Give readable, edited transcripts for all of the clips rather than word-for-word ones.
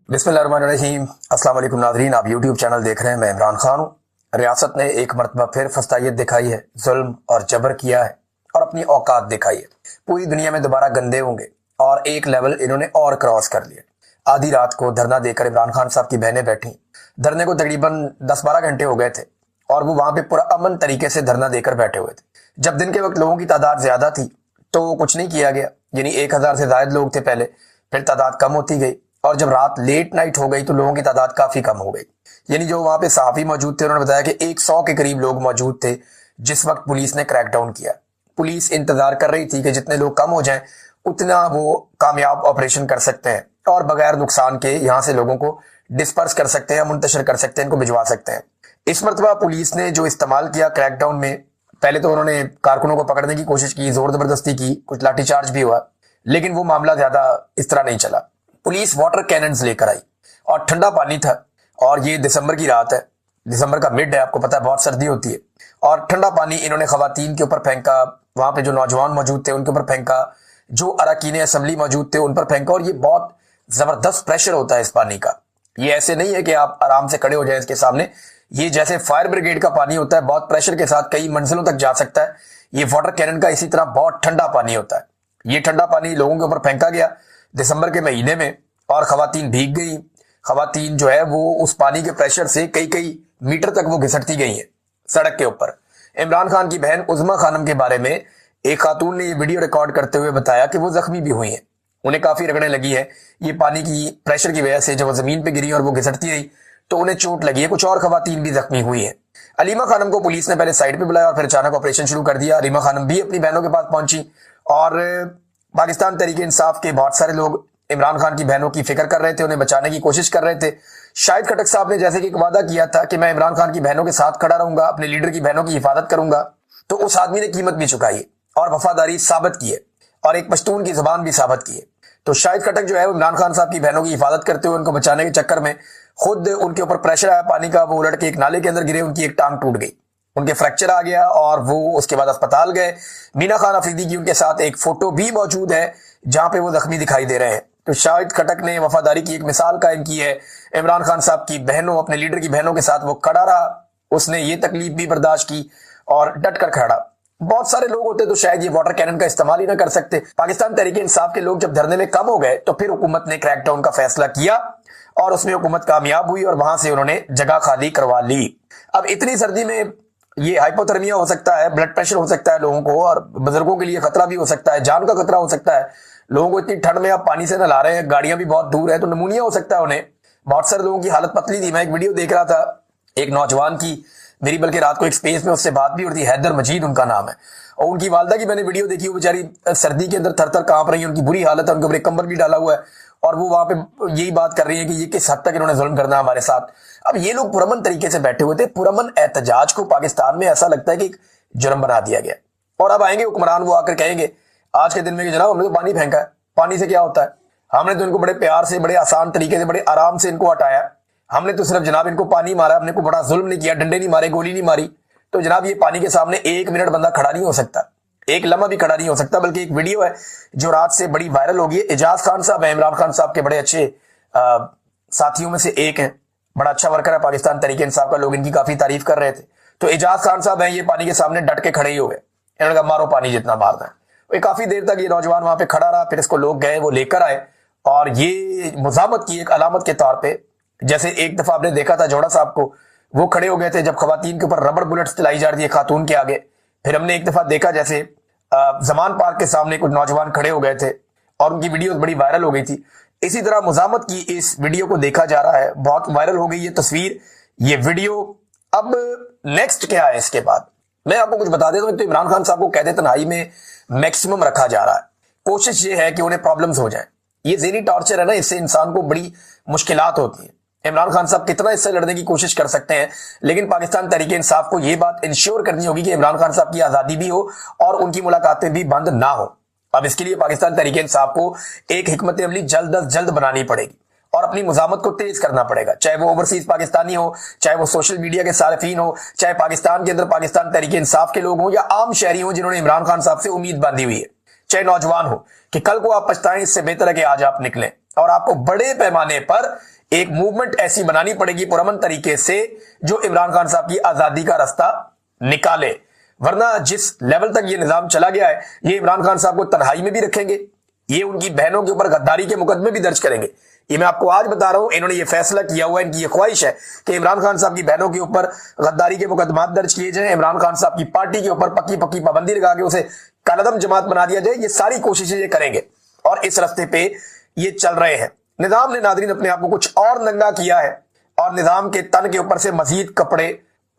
बिस्मिल्लाहिर्रहमानिर्रहीम। अस्सलाम वालेकुम नाज़रीन, आप यूट्यूब चैनल देख रहे हैं। मैं इमरान खान हूँ। रियासत ने एक मरतबा फिर फस्तायत दिखाई है, जुल्म और जबर किया है और अपनी औकात दिखाई है। पूरी दुनिया में दोबारा गंदे होंगे और एक लेवल इन्होंने और क्रॉस कर लिया। आधी रात को धरना देकर इमरान खान साहब की बहनें बैठी। धरने को तकरीबन 10-12 घंटे हो गए थे और वो वहां पे पुरा अमन तरीके से धरना देकर बैठे हुए थे। जब दिन के वक्त लोगों की तादाद ज्यादा थी तो कुछ नहीं किया गया, यानी 1000 से ज्यादा लोग थे पहले, फिर तादाद कम होती गई और जब रात लेट नाइट हो गई तो लोगों की तादाद काफी कम हो गई। यानी जो वहां पे सहाफी मौजूद थे उन्होंने बताया कि 100 के करीब लोग मौजूद थे जिस वक्त पुलिस ने क्रैकडाउन किया। पुलिस इंतजार कर रही थी कि जितने लोग कम हो जाएं उतना वो कामयाब ऑपरेशन कर सकते हैं और बगैर नुकसान के यहां से लोगों को डिस्पर्स कर सकते हैं, मुंतशिर कर सकते हैं, इनको भिजवा सकते हैं। इस मरतबा पुलिस ने जो इस्तेमाल किया क्रैकडाउन में, पहले तो उन्होंने कारकुनों को पकड़ने की कोशिश की, जोर जबरदस्ती की, कुछ लाठीचार्ज भी हुआ, लेकिन वो मामला ज्यादा इस तरह नहीं चला। पुलिस वाटर कैनन्स लेकर आई और ठंडा पानी था और ये दिसंबर की रात है, दिसंबर का मिड है, आपको पता है बहुत सर्दी होती है। और ठंडा पानी इन्होंने खवातीन के ऊपर फेंका, वहां पे जो नौजवान मौजूद थे उनके ऊपर फेंका, जो अरकान असेंबली मौजूद थे उन पर फेंका। और ये बहुत जबरदस्त प्रेशर होता है इस पानी का। ये ऐसे नहीं है कि आप आराम से खड़े हो जाए इसके सामने। ये जैसे फायर ब्रिगेड का पानी होता है, बहुत प्रेशर के साथ कई मंजिलों तक जा सकता है। ये वाटर कैनन का इसी तरह बहुत ठंडा पानी होता है। ये ठंडा पानी लोगों के ऊपर फेंका गया दिसंबर के महीने में और खवातीन भीग गई। खवातीन जो है वो उस पानी के प्रेशर से कई कई मीटर तक वो घिसटती गई है सड़क के ऊपर। इमरान खान की बहन उज़मा खानम के बारे में एक खातून ने ये वीडियो रिकॉर्ड करते हुए बताया कि वो जख्मी भी हुई हैं, उन्हें काफी रगड़ने लगी है। ये पानी की प्रेशर की वजह से जब वो जमीन पे गिरी और वो घिसटती रही तो उन्हें चोट लगी है। कुछ और खवातीन भी जख्मी हुई है। अलीमा खानम को पुलिस ने पहले साइड पे बुलाया और फिर अचानक ऑपरेशन शुरू कर दिया। अलीमा खानम भी अपनी बहनों के पास पहुंची और पाकिस्तान तहरीक इंसाफ के बहुत सारे लोग इमरान खान की बहनों की फिक्र कर रहे थे, उन्हें बचाने की कोशिश कर रहे थे। शाहिद खटक साहब ने जैसे कि एक वादा किया था कि मैं इमरान खान की बहनों के साथ खड़ा रहूंगा, अपने लीडर की बहनों की हिफाजत करूंगा, तो उस आदमी ने कीमत भी चुकाई है और वफादारी साबित की है और एक पश्तून की जुबान भी साबित की है। तो शाहिद खटक जो है इमरान खान साहब की बहनों की हिफाजत करते हुए उनको बचाने के चक्कर में खुद उनके ऊपर प्रेशर आया पानी का, वो उलट के एक नाले के अंदर गिरे, उनकी एक टांग टूट गई, उनके फ्रैक्चर आ गया और वो उसके बाद अस्पताल गए। मीना खान अफरीदी की उनके साथ एक फोटो भी मौजूद है जहां पे वो जख्मी दिखाई दे रहे हैं। तो शाहिद खटक ने वफादारी की एक मिसाल कायम की है। इमरान खान साहब की बहनों, अपने लीडर की बहनों के साथ वो खड़ा रहा, उसने ये तकलीफ भी बर्दाश्त की और डट कर खड़ा। बहुत सारे लोग होते तो शायद ये वाटर कैनन का इस्तेमाल ही ना कर सकते। पाकिस्तान तहरीक इंसाफ के लोग जब धरने में कम हो गए तो फिर हुकूमत ने क्रैकडाउन का फैसला किया और उसमें हुकूमत कामयाब हुई और वहां से उन्होंने जगह खाली करवा ली। अब इतनी सर्दी में ये हाइपोथर्मिया हो सकता है, ब्लड प्रेशर हो सकता है लोगों को, और बुजुर्गों के लिए खतरा भी हो सकता है, जान का खतरा हो सकता है। लोगों को इतनी ठंड में आप पानी से नला रहे हैं, गाड़ियां भी बहुत दूर है, तो नमूनिया हो सकता है उन्हें। बहुत सारे लोगों की हालत पतली थी। मैं एक वीडियो देख रहा था एक नौजवान की, मेरी बल्कि रात को एक स्पेस में उससे बात भी हो रही थी, हैदर मजीद उनका नाम है, और उनकी वालदा की मैंने वीडियो देखी, वो बेचारी सर्दी के अंदर थर थर कांप रही है, उनकी बुरी हालत है, उनके ऊपर एक कंबल भी डाला हुआ है और वो वहां पे यही बात कर रही है कि ये किस हद तक इन्होंने जुल्म करना हमारे साथ। अब ये लोग पुरअमन तरीके से बैठे हुए थे। पुरअमन एहतजाज को पाकिस्तान में ऐसा लगता है कि जुर्म बना दिया गया और अब आएंगे हुक्मरान, वो आकर कहेंगे आज के दिन में कि जनाब हमने तो पानी फेंका है, पानी से क्या होता है, हमने तो इनको बड़े प्यार से, बड़े आसान तरीके से, बड़े आराम से इनको हटाया, हमने तो सिर्फ जनाब इनको पानी मारा, हमने को बड़ा जुल्म नहीं किया, डंडे नहीं मारे, गोली नहीं मारी। तो जनाब ये पानी के सामने एक मिनट बंदा खड़ा नहीं हो सकता, एक लम्हा भी खड़ा नहीं हो सकता। बल्कि एक वीडियो है जो रात से बड़ी वायरल होगी, एजाज खान साहब है, इमरान खान साहब के बड़े अच्छे साथियों में से एक हैं, बड़ा अच्छा वर्कर है पाकिस्तान तहरीक इंसाफ का, लोग इनकी काफी तारीफ कर रहे थे। तो एजाज खान साहब हैं, ये पानी के सामने डट के खड़े ही हो गए, इन्होंने कहा मारो पानी जितना मारना है। काफी देर तक ये नौजवान वहां पे खड़ा रहा, फिर इसको लोग गए, वो लेकर आए और ये मुजामत की एक अलामत के तौर पे, जैसे एक दफा आपने देखा था जोड़ा साहब को, वो खड़े हो गए थे जब खवातीन के ऊपर रबड़ बुलेट्स चलाई जा रही है खातून के आगे। फिर हमने एक दफा देखा जैसे जमान पार्क के सामने कुछ नौजवान खड़े हो गए थे और उनकी वीडियो बड़ी वायरल हो गई थी। इसी तरह मुजामत की इस वीडियो को देखा जा रहा है, बहुत वायरल हो गई ये तस्वीर, ये वीडियो। अब नेक्स्ट क्या है इसके बाद मैं आपको कुछ बता देता हूं। तो इमरान खान साहब को कैद तन्हाई में मैक्सिमम रखा जा रहा है। कोशिश ये है कि उन्हें प्रॉब्लम्स हो जाए। ये ज़हनी टॉर्चर है ना, इससे इंसान को बड़ी मुश्किलात होती है। इमरान खान साहब कितना इससे लड़ने की कोशिश कर सकते हैं, लेकिन पाकिस्तान तहरीक इंसाफ को यह बात इंश्योर करनी होगी कि इमरान खान साहब की आजादी भी हो और उनकी मुलाकातें भी बंद ना हो। अब इसके लिए पाकिस्तान तहरीक इंसाफ को एक हिकमत अमली जल्द अज जल्द बनानी पड़ेगी और अपनी मुजामत को तेज करना पड़ेगा, चाहे वो ओवरसीज पाकिस्तानी हो, चाहे वो सोशल मीडिया के सारिफीन हो, चाहे पाकिस्तान के अंदर पाकिस्तान तहरीक इंसाफ के लोग हों या आम शहरी हों जिन्होंने इमरान खान साहब से उम्मीद बांधी हुई है, चाहे नौजवान हो कि कल को आप पछताएं, इससे बेहतर है कि आज आप निकलें और आपको बड़े पैमाने पर एक मूवमेंट ऐसी बनानी पड़ेगी पुरअमन तरीके से जो इमरान खान साहब की आजादी का रास्ता निकाले। वरना जिस लेवल तक ये निजाम चला गया है, ये इमरान खान साहब को तन्हाई में भी रखेंगे, ये उनकी बहनों के ऊपर गद्दारी के मुकदमे भी दर्ज करेंगे। ये मैं आपको आज बता रहा हूं, इन्होंने ये फैसला किया हुआ है, इनकी ये ख्वाहिश है कि इमरान खान साहब की बहनों के ऊपर गद्दारी के मुकदमा दर्ज किए जाएं, इमरान खान साहब की पार्टी के ऊपर पक्की पक्की पाबंदी लगा के उसे कालादम जमात बना दिया जाए। ये सारी कोशिशें ये करेंगे और इस रास्ते पे ये चल रहे हैं। निजाम ने नादरीन अपने आप को कुछ और नंगा किया है और निजाम के तन के ऊपर से मजीद कपड़े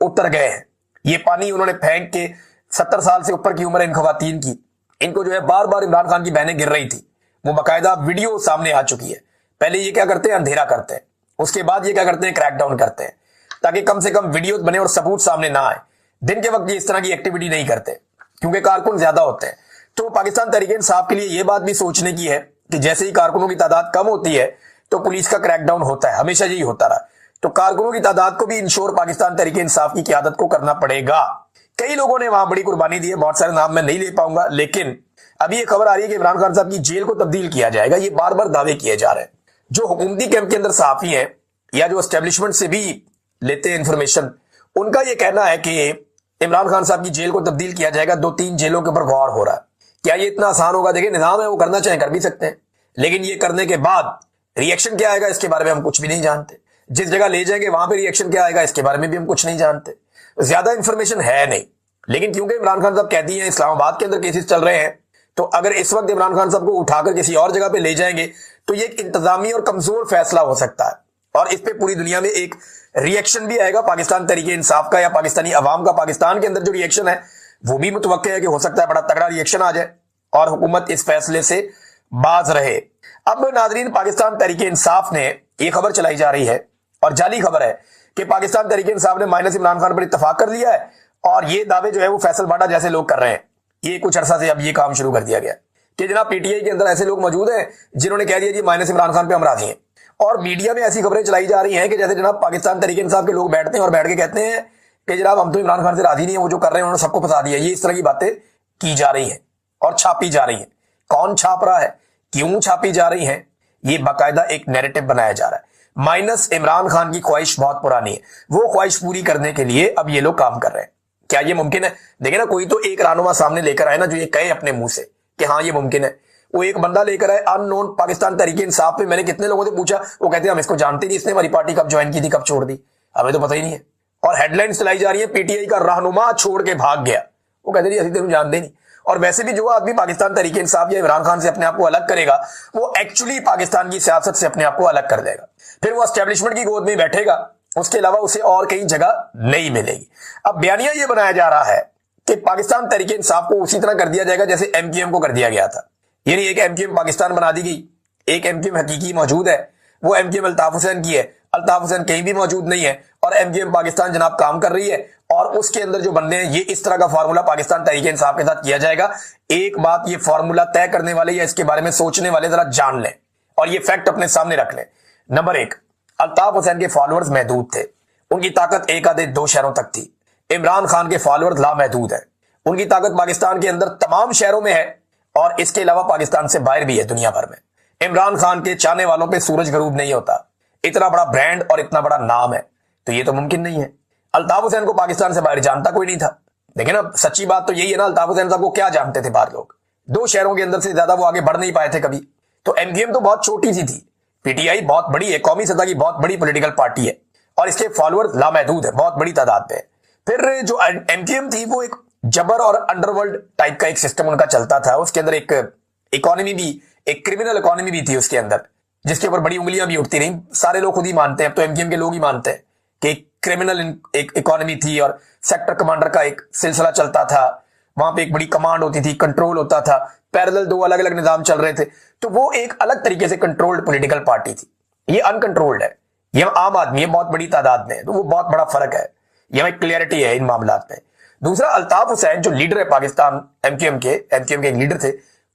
उतर गए हैं। ये पानी उन्होंने फेंक के 70 साल से ऊपर की उम्र इन खवातीन की, इनको जो है बार बार इमरान खान की बहनें गिर रही थी, वो बाकायदा वीडियो सामने आ चुकी है। पहले ये क्या करते हैं, अंधेरा करते हैं, उसके बाद ये क्या करते हैं, क्रैकडाउन करते हैं, ताकि कम से कम वीडियो बने और सबूत सामने ना आए। दिन के वक्त ये इस तरह की एक्टिविटी नहीं करते क्योंकि कारकुन ज्यादा होते हैं। तो पाकिस्तान तहरीक इंसाफ के लिए यह बात भी सोचने की है कि जैसे ही कारकुनों की तादाद कम होती है तो पुलिस का क्रैकडाउन होता है, हमेशा यही होता रहा। तो कारकुनों की तादाद को भी इंश्योर पाकिस्तान तहरीक इंसाफ की क़यादत को करना पड़ेगा। कई लोगों ने वहां बड़ी कुर्बानी दी है, बहुत सारे नाम मैं नहीं ले पाऊंगा, लेकिन अभी ये खबर आ रही है कि इमरान खान साहब की जेल को तब्दील किया जाएगा। ये बार बार दावे किए जा रहे हैं। जो हुकूमती कैंप के अंदर सहाफी हैं या जो एस्टेब्लिशमेंट से भी लेते हैं इंफॉर्मेशन, उनका यह कहना है कि इमरान खान साहब की जेल को तब्दील किया जाएगा। 2-3 जेलों के ऊपर गौर हो रहा है। क्या ये इतना आसान होगा? देखिए, निजाम है, वो करना चाहे कर भी सकते हैं, लेकिन ये करने के बाद रिएक्शन क्या आएगा इसके बारे में हम कुछ भी नहीं जानते। जिस जगह ले जाएंगे वहां पे रिएक्शन क्या आएगा इसके बारे में भी हम कुछ नहीं जानते। ज्यादा इंफॉर्मेशन है नहीं, लेकिन क्योंकि इमरान खान साहब कहती हैं इस्लामाबाद के अंदर केसेस चल रहे हैं, तो अगर इस वक्त इमरान खान साहब को उठाकर किसी और जगह पे ले जाएंगे तो ये एक इंतजामी और कमजोर फैसला हो सकता है और इस पे पूरी दुनिया में एक रिएक्शन भी आएगा पाकिस्तान तहरीक इंसाफ का या पाकिस्तानी अवाम का। पाकिस्तान के अंदर जो रिएक्शन है वो भी मुतवक्के है कि हो सकता है बड़ा तगड़ा रिएक्शन आ जाए और हुकूमत इस फैसले से बाज रहे। अब नाजरीन, पाकिस्तान तहरीक इंसाफ ने यह खबर चलाई जा रही है और जाली खबर है कि पाकिस्तान तहरीक इंसाफ ने माइनस इमरान खान पर इत्तफाक कर लिया है और ये दावे जो है वो फैसल बाडा जैसे लोग कर रहे हैं। ये कुछ अरसा से अब ये काम शुरू कर दिया गया कि जनाब पीटीआई के अंदर ऐसे लोग मौजूद हैं जिन्होंने कह दिया जी माइनस इमरान खान पे हम राजी हैं। और मीडिया में ऐसी खबरें चलाई जा रही हैं कि जैसे जनाब पाकिस्तान तहरीक इंसाफ के लोग बैठते हैं और बैठ के कहते हैं कि जनाब हम तो इमरान खान से राजी नहीं है, वो जो कर रहे हैं उन्होंने सबको फंसा दिया। ये इस तरह की बातें की जा रही है और छापी जा रही है। कौन छाप रहा है, क्यों छापी जा रही है, ये बाकायदा एक नैरेटिव बनाया जा रहा है। माइनस इमरान खान की ख्वाहिश बहुत पुरानी है, वो ख्वाहिश पूरी करने के लिए अब ये लोग काम कर रहे हैं। क्या ये मुमकिन है? देखिए ना, कोई तो एक रहनुमा सामने लेकर आए ना जो ये कहे अपने मुंह से कि हाँ ये मुमकिन है। वो एक बंदा लेकर आए अननोन पाकिस्तान तहरीक इंसाफ पे, मैंने कितने लोगों से पूछा, वो कहते हैं हम इसको जानते नहीं, इसने हमारी पार्टी कब ज्वाइन की थी, कब छोड़ दी, हमें तो पता ही नहीं है। और हेडलाइंस चलाई जा रही है पीटीआई का रहनुमा छोड़ के भाग गया। वो कहते नहीं, असली तेन जानते नहीं। और वैसे भी जो आदमी पाकिस्तान तहरीक इंसाफ या इमरान खान से अपने आप को अलग करेगा वो एक्चुअली पाकिस्तान की सियासत से अपने आप को अलग कर देगा, फिर वो एस्टेब्लिशमेंट की गोद में बैठेगा, उसके अलावा उसे और कहीं जगह नहीं मिलेगी। अब बयानिया ये बनाया जा रहा है कि पाकिस्तान तहरीक इंसाफ को उसी तरह कर दिया जाएगा जैसे एमक्यूएम को कर दिया गया था। यानी एक एमक्यूएम पाकिस्तान बना दी गई, एक एमक्यूएम हकीकी मौजूद है, वो एमक्यूएम अल्ताफ हुसैन की है। अल्ताफ हुसैन कहीं भी मौजूद नहीं है और एमक्यूएम पाकिस्तान जनाब काम कर रही है और उसके अंदर जो बंदे हैं, ये इस तरह का फार्मूला पाकिस्तान तहरीक इंसाफ के साथ किया जाएगा। एक बात ये फार्मूला तय करने वाले या इसके बारे में सोचने वाले जरा जान लें और ये फैक्ट अपने सामने रख लें। नंबर 1, अल्ताफ हुसैन के फॉलोअर्स महदूद थे, उनकी ताकत एक आधे 2 शहरों तक थी। इमरान खान के फॉलोअर्स लामहदूद है, उनकी ताकत पाकिस्तान के अंदर तमाम शहरों में है और इसके अलावा पाकिस्तान से बाहर भी है, दुनिया भर में। इमरान खान के चाहने वालों पे सूरज गरूब नहीं होता। इतना बड़ा ब्रांड और इतना बड़ा नाम है तो ये तो मुमकिन नहीं है। अल्ताफ हुसैन को पाकिस्तान से बाहर जानता कोई नहीं था। देखिए ना, सच्ची बात तो यही है ना, अल्ताफ हुसैन साहब को क्या जानते थे बाहर लोग? 2 शहरों के अंदर से ज्यादा वो आगे बढ़ नहीं पाए थे कभी। तो एमक्यूएम तो बहुत छोटी सी थी, पीटीआई बहुत बड़ी है, कौमी सतह की बहुत बड़ी पॉलिटिकल पार्टी है और इसके फॉलोअर्स लामहदूद है, बहुत बड़ी तादाद पे। फिर जो एमक्यूएम थी वो एक जबर और अंडरवर्ल्ड टाइप का एक सिस्टम उनका चलता था। उसके अंदर एक इकोनॉमी भी, एक क्रिमिनल इकोनॉमी भी थी उसके अंदर, जिसके ऊपर बड़ी उंगलियां भी उठती रही। सारे लोग खुद ही मानते हैं, अब तो एमक्यूएम के लोग ही मानते हैं कि क्रिमिनल एक इकोनॉमी थी और सेक्टर कमांडर का एक सिलसिला चलता था। वहां पे एक बड़ी कमांड होती थी, कंट्रोल होता था, पैरेलल 2 अलग अलग निजाम चल रहे थे। तो वो एक अलग तरीके से कंट्रोल्ड पॉलिटिकल पार्टी थी। ये अनकंट्रोल्ड है, ये आम आदमी है बहुत बड़ी तादाद में, तो वो बहुत बड़ा फर्क है। यह एक क्लियरिटी है इन मामलात में। दूसरा, अल्ताफ हुसैन जो लीडर है पाकिस्तान एमक्यूएम के एक लीडर थे,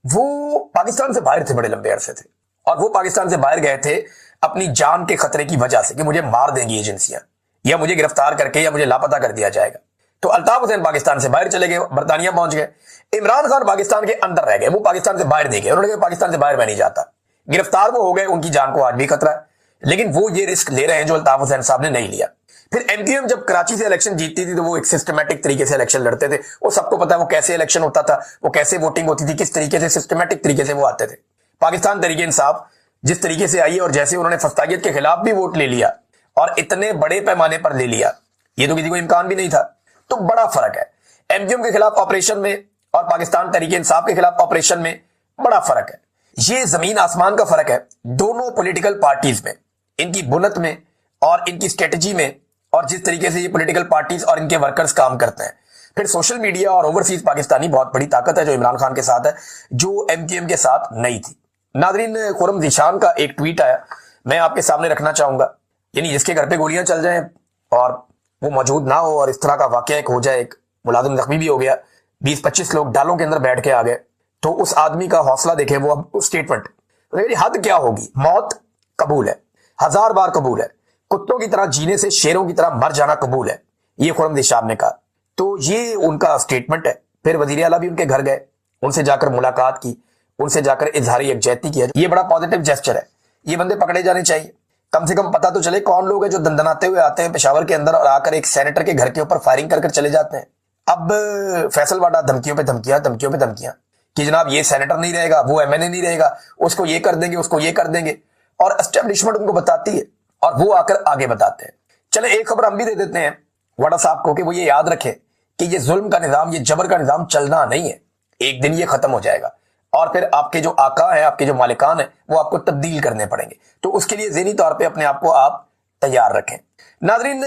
वो पाकिस्तान से बाहर थे बड़े लंबे अरसे थे और वो पाकिस्तान से बाहर गए थे अपनी जान के खतरे की वजह से कि मुझे मार देंगी एजेंसियां या मुझे गिरफ्तार करके या मुझे लापता कर दिया जाएगा। तो अल्ताफ हुसैन पाकिस्तान से बाहर चले गए, बरतानिया पहुंच गए। इमरान खान पाकिस्तान के अंदर रह गए, वो पाकिस्तान से बाहर नहीं गए। उन्होंने कहा पाकिस्तान से बाहर मैं नहीं जाता। गिरफ्तार वो हो गए, उनकी जान को आज भी खतरा है, लेकिन वो ये रिस्क ले रहे हैं जो अल्ताफ हुसैन साहब ने नहीं लिया। फिर एमक्यूएम जब कराची से इलेक्शन जीतती थी तो वो एक सिस्टमैटिक तरीके से इलेक्शन लड़ते थे। वो सबको पता है वो कैसे इलेक्शन होता था, वो कैसे वोटिंग होती थी, किस तरीके से सिस्टमैटिक तरीके से वो आते थे। पाकिस्तान तरीके इंसाफ जिस तरीके से आई है और जैसे उन्होंने फस्तागियत के खिलाफ भी वोट ले लिया और इतने बड़े पैमाने पर ले लिया, ये तो किसी को इम्कान भी नहीं था। तो बड़ा फर्क है एमक्यूएम के खिलाफ ऑपरेशन में और पाकिस्तान तरीके इंसाफ के खिलाफ ऑपरेशन में, बड़ा फर्क है। ये जमीन आसमान का फर्क है दोनों पॉलिटिकल पार्टीज में, इनकी बुनत में और इनकी स्ट्रेटजी में, और जिस तरीके से ये पॉलिटिकल पार्टीज और इनके वर्कर्स काम करते हैं। फिर सोशल मीडिया और ओवरसीज पाकिस्तानी बहुत बड़ी ताकत है जो इमरान खान के साथ है, जो एमक्यूएम के साथ नहीं थी। नादरीन, खुरम ज़ीशान का एक ट्वीट आया, मैं आपके सामने रखना चाहूंगा। यानी जिसके घर पे गोलियां चल जाएं और वो मौजूद ना हो और इस तरह का वाकया एक हो जाए, एक मुलाजिम जख्मी भी हो गया, 20-25 लोग डालों के अंदर बैठ के आ गए, तो उस आदमी का हौसला देखें। वो अब स्टेटमेंट, हद क्या होगी, मौत कबूल है, 1000 बार कबूल है, कुत्तों की तरह जीने से शेरों की तरह मर जाना कबूल है, ये खुरम ज़ीशान ने कहा। तो ये उनका स्टेटमेंट है। फिर वजीर आला भी उनके घर गए, उनसे जाकर मुलाकात की, उनसे जाकर इजहार यकजहती किया। ये बड़ा पॉजिटिव जेस्चर है। ये बंदे पकड़े जाने चाहिए, कम से कम पता तो चले कौन लोग हैं जो दंदनाते हुए आते हैं पेशावर के अंदर और आकर एक सेनेटर के घर के ऊपर फायरिंग कर चले जाते हैं। अब फैसल वाडा धमकियों पे धमकियां कि जनाब ये सेनेटर नहीं रहेगा, वो एमएनए नहीं रहेगा, उसको ये कर देंगे, उसको ये कर देंगे, और एस्टेब्लिशमेंट उनको बताती है और वो आकर आगे बताते हैं। चले एक खबर हम भी दे देते हैं वाडा साहब को कि वो ये याद रखें कि ये जुल्म का निजाम, ये जबर का निजाम चलना नहीं है, एक दिन ये खत्म हो जाएगा और फिर आपके जो आका है, आपके जो मालिकान है, वो आपको तब्दील करने पड़ेंगे। तो उसके लिए ज़हनी तौर पे अपने आप को आप तैयार रखें। नाज़रीन,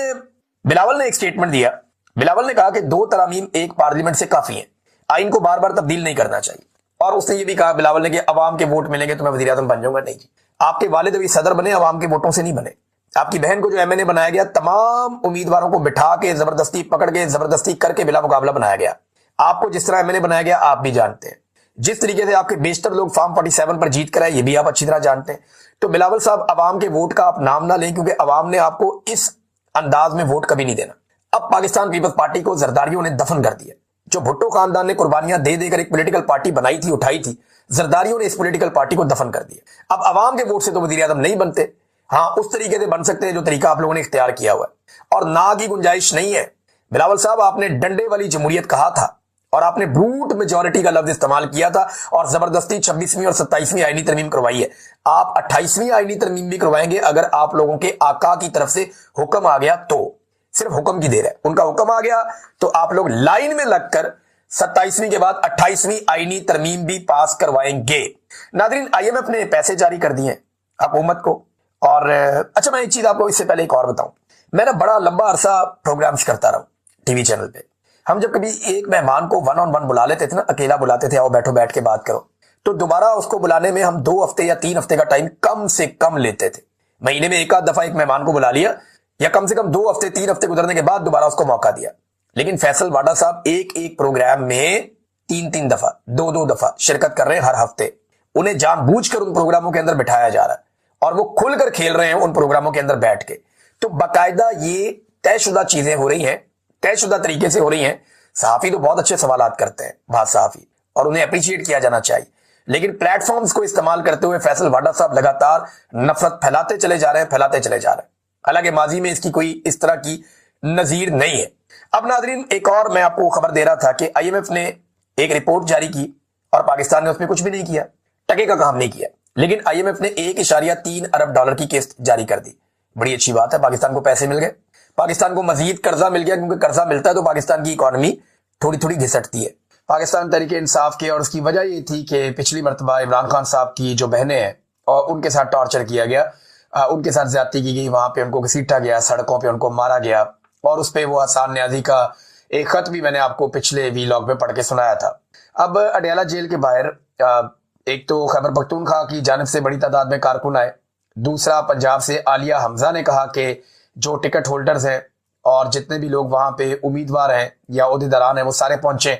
बिलावल ने एक स्टेटमेंट दिया। बिलावल ने कहा कि 2 तरामीम एक पार्लियामेंट से काफी है, आइन को बार बार तब्दील नहीं करना चाहिए। और उसने ये भी कहा बिलावल ने कि अवाम के वोट मिलेंगे तो मैं वज़ीर आज़म बन जाऊंगा। नहीं जी, आपके वालिद अभी सदर बने, अवाम के वोटों से नहीं बने। आपकी बहन को जो एमएनए बनाया गया, तमाम उम्मीदवारों को बिठा के जबरदस्ती पकड़ के जबरदस्ती करके बिला मुकाबला बनाया गया। आपको जिस तरह एमएनए बनाया गया आप भी जानते हैं, जिस तरीके से आपके बेशतर लोग फॉर्म 47 पर जीत कर आए, ये भी आप अच्छी तरह जानते हैं। तो बिलावल साहब, अवाम के वोट का आप नाम ना लें, क्योंकि अवाम ने आपको इस अंदाज में वोट कभी नहीं देना। अब पाकिस्तान पीपल्स पार्टी को जरदारियों ने दफन कर दिया। जो भुट्टो खानदान ने कुर्बानियां दे देकर एक पॉलिटिकल पार्टी बनाई थी, उठाई थी, जरदारियों ने इस पॉलिटिकल पार्टी को दफन कर दिया। अब अवाम के वोट से तो वजीर आजम नहीं बनते, हाँ उस तरीके से बन सकते हैं जो तरीका आप लोगों ने इख्तियार किया हुआ है, और ना की गुंजाइश नहीं है। बिलावल साहब, आपने डंडे वाली जमहूरियत कहा था और आपने ब्रूट मेजॉरिटी का लफ्ज इस्तेमाल किया था और जबरदस्ती 26वीं और 27वीं आईनी तरमीम करवाई है। आप 28वीं आईनी तरमीम भी करवाएंगे अगर आप लोगों के आका की तरफ से हुक्म आ गया तो। सिर्फ हुक्म की देर है, उनका हुक्म आ गया तो आप लोग लाइन में लगकर 27वीं के बाद 28वीं आईनी तरमीम भी पास करवाएंगे। नाज़रीन, आईएमएफ ने पैसे जारी कर दिए हुकूमत को। और अच्छा, मैं एक चीज आपको इससे पहले एक और बताऊं, मैं ना बड़ा लंबा अरसा प्रोग्राम्स करता रहा टीवी चैनल पे। हम जब कभी एक मेहमान को 1-on-1 बुला लेते थे ना, अकेला बुलाते थे, आओ बैठो बैठ के बात करो, तो दोबारा उसको बुलाने में हम 2 हफ्ते या 3 हफ्ते का टाइम कम से कम लेते थे। महीने में एक आध दफा एक मेहमान को बुला लिया, या कम से कम 2 हफ्ते 3 हफ्ते गुजरने के बाद दोबारा उसको मौका दिया। लेकिन फैसल वाडा साहब एक प्रोग्राम में 3-3 दफा 2-2 दफा शिरकत कर रहे हैं हर हफ्ते। उन्हें जानबूझकर उन प्रोग्रामों के अंदर बिठाया जा रहा है और वो खुलकर खेल रहे हैं उन प्रोग्रामों के अंदर बैठ के। तो बाकायदा ये तयशुदा चीजें हो रही हैं, तयशुदा तरीके से हो रही हैं। सहाफी तो बहुत अच्छे सवालात करते हैं, बात सहाफी, और उन्हें अप्रिशिएट किया जाना चाहिए, लेकिन प्लेटफॉर्म्स को इस्तेमाल करते हुए फैसल वाडा साहब लगातार नफरत फैलाते चले जा रहे हैं। हालांकि माजी में इसकी कोई इस तरह की नजीर नहीं है। अब नाज़रीन, एक और मैं आपको खबर दे रहा था कि आईएमएफ ने एक रिपोर्ट जारी की और पाकिस्तान ने उसमें कुछ भी नहीं किया, टके का काम नहीं किया, लेकिन आईएमएफ ने 1.3 अरब डॉलर की किस्त जारी कर दी। बड़ी अच्छी बात है, पाकिस्तान को पैसे मिल गए, पाकिस्तान को मजीद कर्जा मिल गया, क्योंकि कर्जा मिलता है तो पाकिस्तान की इकोनॉमी थोड़ी थोड़ी घिसटती है। पाकिस्तान तरीके इंसाफ के, और उसकी वजह ये थी कि पिछली मरतबा इमरान खान साहब की जो बहनें हैं और उनके साथ टॉर्चर किया गया, उनके साथ ज्यादती की गई, वहां पे उनको घसीटा गया, सड़कों पे उनको मारा गया, और उस पर वो हसान न्याजी का एक खत भी मैंने आपको पिछले वीलॉग में पढ़ के सुनाया था। अब अडयाला जेल के बाहर एक तो खैबर पख्तूनख्वा की जानिब से बड़ी तादाद में कारकुन आए, दूसरा पंजाब से आलिया हमजा ने कहा कि जो टिकट होल्डर्स हैं और जितने भी लोग वहां पे उम्मीदवार हैं या ओहदेदारान हैं वो सारे पहुंचे।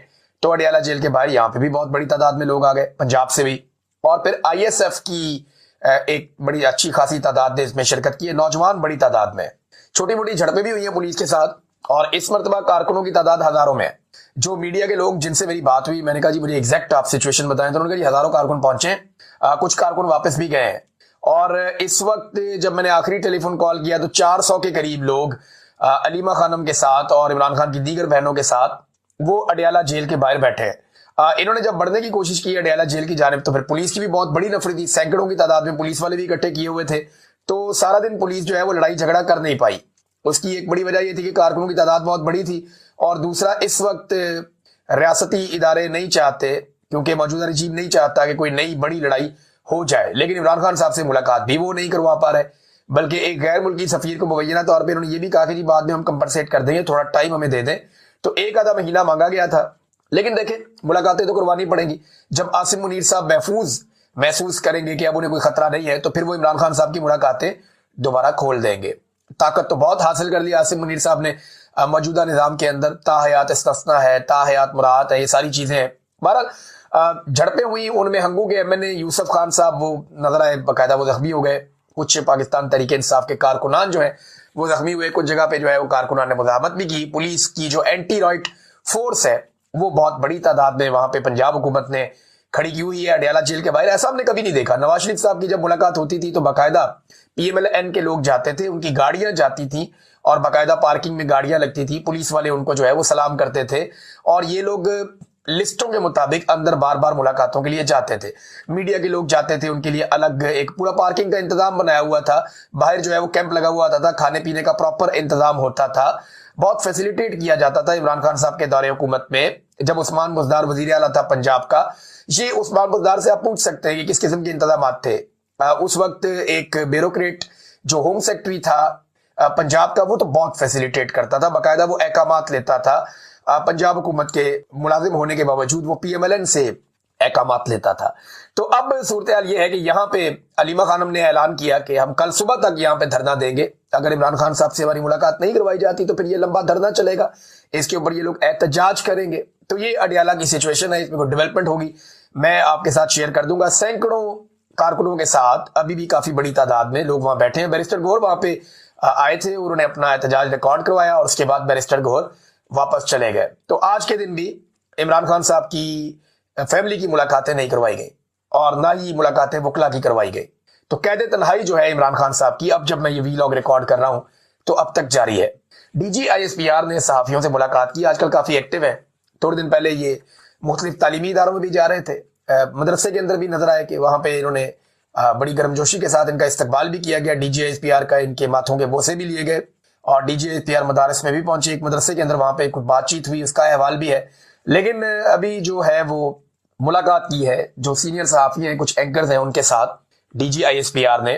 तो अडयाला जेल के बाहर यहाँ पे भी बहुत बड़ी तादाद में लोग आ गए, पंजाब से भी, और फिर आईएसएफ की एक बड़ी अच्छी खासी तादाद ने इसमें शिरकत की है, नौजवान बड़ी तादाद में। छोटी मोटी झड़पें भी हुई हैं पुलिस के साथ, और इस मरतबा कारकुनों की तादाद हजारों में है। जो मीडिया के लोग जिनसे मेरी बात हुई, मैंने कहा जी मुझे एग्जैक्ट आप सिचुएशन बताएं, तो उन्होंने कहा जी हजारों कारकुन पहुंचे, कुछ कारकुन वापस भी गए हैं। और इस वक्त जब मैंने आखिरी टेलीफोन कॉल किया तो 400 के करीब लोग अलीमा खानम के साथ और इमरान खान की दीगर बहनों के साथ वो अडयाला जेल के बाहर बैठे हैं। इन्होंने जब बढ़ने की कोशिश की अडयाला जेल की जानिब तो फिर पुलिस की भी बहुत बड़ी नफरी थी, सैकड़ों की तादाद में पुलिस वाले भी इकट्ठे किए हुए थे। तो सारा दिन पुलिस जो है वो लड़ाई झगड़ा कर नहीं पाई। उसकी एक बड़ी वजह यह थी कि कारकुनों की तादाद बहुत बड़ी थी, और दूसरा इस वक्त रियासती इदारे नहीं चाहते, क्योंकि मौजूदा रजीम नहीं चाहता कि कोई नई बड़ी लड़ाई हो जाए। लेकिन इमरान खान साहब से मुलाकात भी वो नहीं करवा पा रहे, बल्कि एक गैर मुल्की सफीर को मुबैना तौर पर उन्होंने ये भी कहा कि जी बाद में हम कंपनसेट कर देंगे, थोड़ा टाइम हमें दे दें। तो एक आधा महीना मांगा गया था, लेकिन देखें मुलाकातें तो करवानी पड़ेंगी। जब आसिम मुनीर साहब महफूज महसूस करेंगे कि अब उन्हें कोई खतरा नहीं है, तो फिर वो इमरान खान साहब की मुलाकातें दोबारा खोल देंगे। ताकत तो बहुत हासिल कर ली आसिम मुनीर साहब ने मौजूदा निजाम के अंदर, ताहयात इस्तिस्ना है, ताहयात मुरात है, ये सारी चीजें हैं। बहरहाल झड़पें हुई, उनमें हंगू के एमएनए यूसुफ खान साहब वो नजर आए, बाकायदा वो जख्मी हो गए। कुछ पाकिस्तान तहरीक इंसाफ के कारकुनान जो है वो जख्मी हुए, कुछ जगह पे जो है वो कारकुनान ने मुजाहमत भी की। पुलिस की जो एंटी रॉयट फोर्स है वो बहुत बड़ी तादाद में वहां पे पंजाब हुकूमत ने खड़ी की हुई है अडयाला जेल के बाहर। ऐसा हमने कभी नहीं देखा। नवाज शरीफ साहब की जब मुलाकात होती थी तो बाकायदा पीएमएलएन के लोग जाते थे, उनकी गाड़ियां जाती थी और बाकायदा पार्किंग में गाड़ियां लगती थी, पुलिस वाले उनको जो है वो सलाम करते थे, और ये लोग लिस्टों के मुताबिक अंदर बार बार मुलाकातों के लिए जाते थे। मीडिया के लोग जाते थे, उनके लिए अलग एक पूरा पार्किंग का इंतजाम बनाया हुआ था, बाहर जो है वो कैंप लगा हुआ था, खाने पीने का प्रॉपर इंतजाम होता था, बहुत फैसिलिटेट किया जाता था। इमरान खान साहब के दौरे हुकूमत में जब उस्मान बुज़दार वजीर आला था पंजाब का, ये उस्मान बुज़दार से आप पूछ सकते हैं कि किस किस्म के इंतजाम थे। उस वक्त एक ब्यूरोक्रेट जो होम सेक्रेटरी था पंजाब का, वो तो बहुत फैसिलिटेट करता था, बाकायदा वो अहकामात लेता था। पंजाब हुकूमत के मुलाजिम होने के बावजूद वो पीएमएलएन से अहकामात लेता था। तो अब सूरत हाल ये है कि यहाँ पे अलीमा खानम ने ऐलान किया कि हम कल सुबह तक यहाँ पे धरना देंगे, अगर इमरान खान साहब से हमारी मुलाकात नहीं करवाई जाती तो फिर ये लंबा धरना चलेगा, इसके ऊपर ये लोग एहतजाज करेंगे। तो ये अडयाला की सिचुएशन है, इसमें कोई डेवलपमेंट होगी मैं आपके साथ शेयर कर दूंगा। सैकड़ों कारकुनों के साथ अभी भी काफी बड़ी तादाद में लोग वहां बैठे हैं। बैरिस्टर गौहर वहां पे आए थे, उन्होंने अपना एहतजाज रिकॉर्ड करवाया और उसके बाद बैरिस्टर गौहर वापस चले गए। तो आज के दिन भी इमरान खान साहब की फैमिली की मुलाकातें नहीं करवाई गई और ना ही मुलाकातें वकला की करवाई गई। तो कैद तन्हाई जो है इमरान खान साहब की, अब जब मैं ये वीलॉग रिकॉर्ड कर रहा हूं तो अब तक जारी है। डीजी आईएसपीआर ने सहाफियों से मुलाकात की, आजकल काफी एक्टिव है। थोड़े दिन पहले ये मुख्तलिफ तालीमी इदारों में भी जा रहे थे, मदरसे के अंदर भी नजर आए कि वहां पे इन्होंने बड़ी गर्मजोशी के साथ इनका इस्तकबाल भी किया गया। डीजी आईएसपीआर का इनके माथों के बोसे भी लिए गए और डीजी आईएसपीआर मदारस में भी पहुंचे, एक मदरसे के अंदर वहां पे कुछ बातचीत हुई, उसका अहवाल भी है। लेकिन अभी जो है वो मुलाकात की है जो सीनियर सहाफी हैं, कुछ एंकर्स हैं, उनके साथ डीजी आईएसपीआर ने।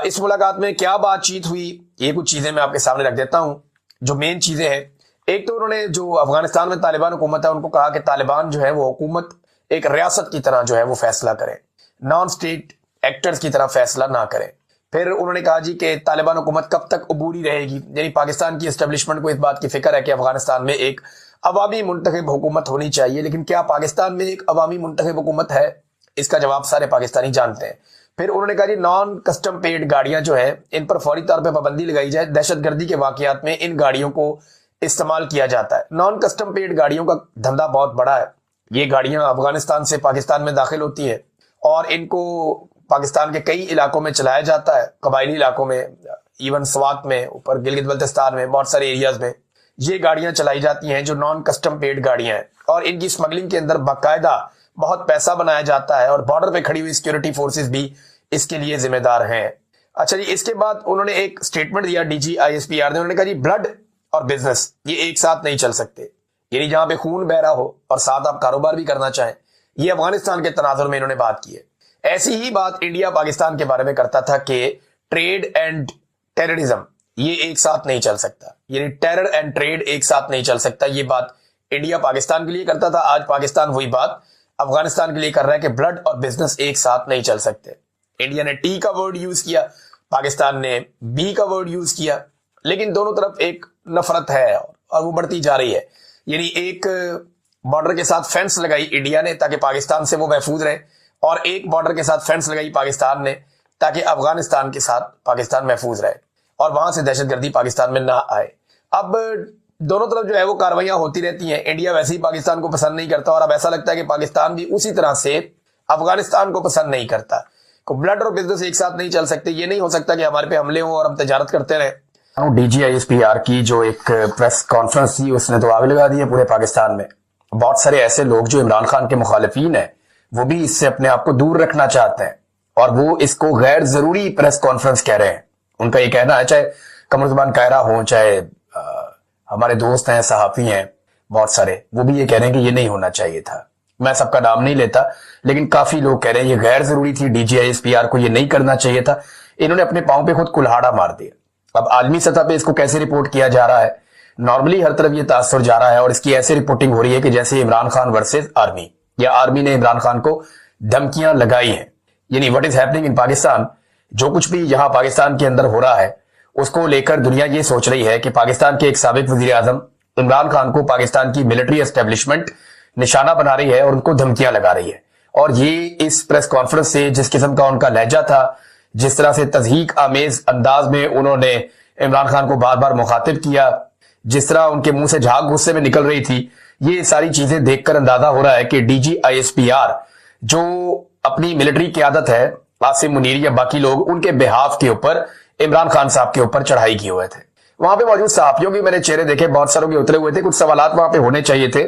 इस मुलाकात में क्या बातचीत हुई, ये कुछ चीजें मैं आपके सामने रख देता हूं जो मेन चीजें हैं। एक तो उन्होंने जो अफगानिस्तान में तालिबान हुकूमत है उनको कहा कि तालिबान जो है वो हुकूमत एक रियासत की तरह जो है वो फैसला करे, नॉन स्टेट एक्टर्स की तरह फैसला ना करें। फिर उन्होंने कहा जी कि तालिबान हुकूमत कब तक अबूरी रहेगी, यानी पाकिस्तान की एस्टेब्लिशमेंट को इस बात की फिक्र है कि अफगानिस्तान में एक अवामी मुंतखब हुकूमत होनी चाहिए, लेकिन क्या पाकिस्तान में एक अवामी मुंतखब हुकूमत है? इसका जवाब सारे पाकिस्तानी जानते हैं। फिर उन्होंने कहा जी नॉन कस्टम पेड गाड़ियां जो है इन पर फौरी तौर पर पाबंदी लगाई जाए, दहशतगर्दी के वाकयात में इन गाड़ियों को इस्तेमाल किया जाता है। नॉन कस्टम पेड गाड़ियों का धंधा बहुत बड़ा है, ये गाड़ियां अफगानिस्तान से पाकिस्तान में दाखिल होती है और इनको पाकिस्तान के कई इलाकों में चलाया जाता है, कबायली इलाकों में, इवन स्वात में, ऊपर गिलगित बल्तिस्तान में, बहुत सारे एरियाज में ये गाड़ियां चलाई जाती हैं जो नॉन कस्टम पेड गाड़ियां हैं, और इनकी स्मगलिंग के अंदर बाकायदा बहुत पैसा बनाया जाता है और बॉर्डर पे खड़ी हुई सिक्योरिटी फोर्सेस भी इसके लिए जिम्मेदार हैं। अच्छा जी, इसके बाद उन्होंने एक स्टेटमेंट दिया डीजी आईएसपीआर ने, उन्होंने कहा जी ब्लड और बिजनेस ये एक साथ नहीं चल सकते, यानी जहां पे खून बह रहा हो और साथ आप कारोबार भी करना चाहें, ये अफगानिस्तान के तनाजुर में इन्होंने बात की है। ऐसी ही बात इंडिया पाकिस्तान के बारे में करता था कि ट्रेड एंड टेररिज्म ये एक साथ नहीं चल सकता, यानी टेरर एंड ट्रेड एक साथ नहीं चल सकता। ये बात इंडिया पाकिस्तान के लिए करता था, आज पाकिस्तान वही बात अफगानिस्तान के लिए कर रहा है कि ब्लड और बिजनेस एक साथ नहीं चल सकते। इंडिया ने टी का वर्ड यूज किया, पाकिस्तान ने बी का वर्ड यूज किया, लेकिन दोनों तरफ एक नफरत है और वो बढ़ती जा रही है। यानी एक बॉर्डर के साथ फेंस लगाई इंडिया ने ताकि पाकिस्तान से वो महफूज रहे, और एक बॉर्डर के साथ फेंस लगाई पाकिस्तान ने ताकि अफगानिस्तान के साथ पाकिस्तान महफूज रहे और वहां से दहशतगर्दी पाकिस्तान में ना आए। अब दोनों तरफ जो है वो कार्रवाइयां होती रहती हैं। इंडिया वैसे ही पाकिस्तान को पसंद नहीं करता और अब ऐसा लगता है कि पाकिस्तान भी उसी तरह से अफगानिस्तान को पसंद नहीं करता। को ब्लड और बिजनेस एक साथ नहीं चल सकते। ये नहीं हो सकता कि हमारे पे हमले हों और हम तजारत करते रहे। DGISPR की जो एक प्रेस कॉन्फ्रेंस थी उसने तो आग लगा दी है पूरे पाकिस्तान में। बहुत सारे ऐसे लोग जो इमरान खान के मुखालिफिन हैं वो भी इससे अपने आप को दूर रखना चाहते हैं और वो इसको गैर जरूरी प्रेस कॉन्फ्रेंस कह रहे हैं। उनका ये कहना है, चाहे कमरुज़्ज़मान कायरा हो, चाहे हमारे दोस्त हैं, सहाफी हैं बहुत सारे, वो भी ये कह रहे हैं कि ये नहीं होना चाहिए था। मैं सबका नाम नहीं लेता, लेकिन काफी लोग कह रहे हैं ये गैर जरूरी थी, DGISPR को ये नहीं करना चाहिए था। इन्होंने अपने पांव पे खुद कुल्हाड़ा मार दिया। अब आलमी सतह पे इसको कैसे रिपोर्ट किया जा रहा है? नॉर्मली हर तरफ ये तासुर जा रहा है और इसकी ऐसे रिपोर्टिंग हो रही है कि जैसे इमरान खान वर्सेस आर्मी, या आर्मी ने इमरान खान को धमकियां लगाई हैं। यानी what is happening in Pakistan, जो कुछ भी यहां पाकिस्तान के अंदर हो रहा है उसको लेकर दुनिया ये सोच रही है कि पाकिस्तान के एक साबिक वजीर आजम इमरान खान को पाकिस्तान की मिलिट्री एस्टेब्लिशमेंट निशाना बना रही है और उनको धमकियां लगा रही है। और ये इस प्रेस कॉन्फ्रेंस से जिस किस्म का उनका लहजा था, जिस तरह से तज़हीक आमेज अंदाज में उन्होंने इमरान खान को बार बार मुखातिब किया, जिस तरह उनके मुंह से झाग गुस्से में निकल रही थी, ये सारी चीजें देखकर अंदाजा हो रहा है कि DGISPR जो अपनी मिलिट्री क़यादत है, आसिम मुनीर या बाकी लोग, उनके बिहाफ के ऊपर इमरान खान साहब के ऊपर चढ़ाई किए हुए थे। वहां पे मौजूद सहाफियों के मैंने चेहरे देखे, बहुत सारों के उतरे हुए थे। कुछ सवालात वहां पे होने चाहिए थे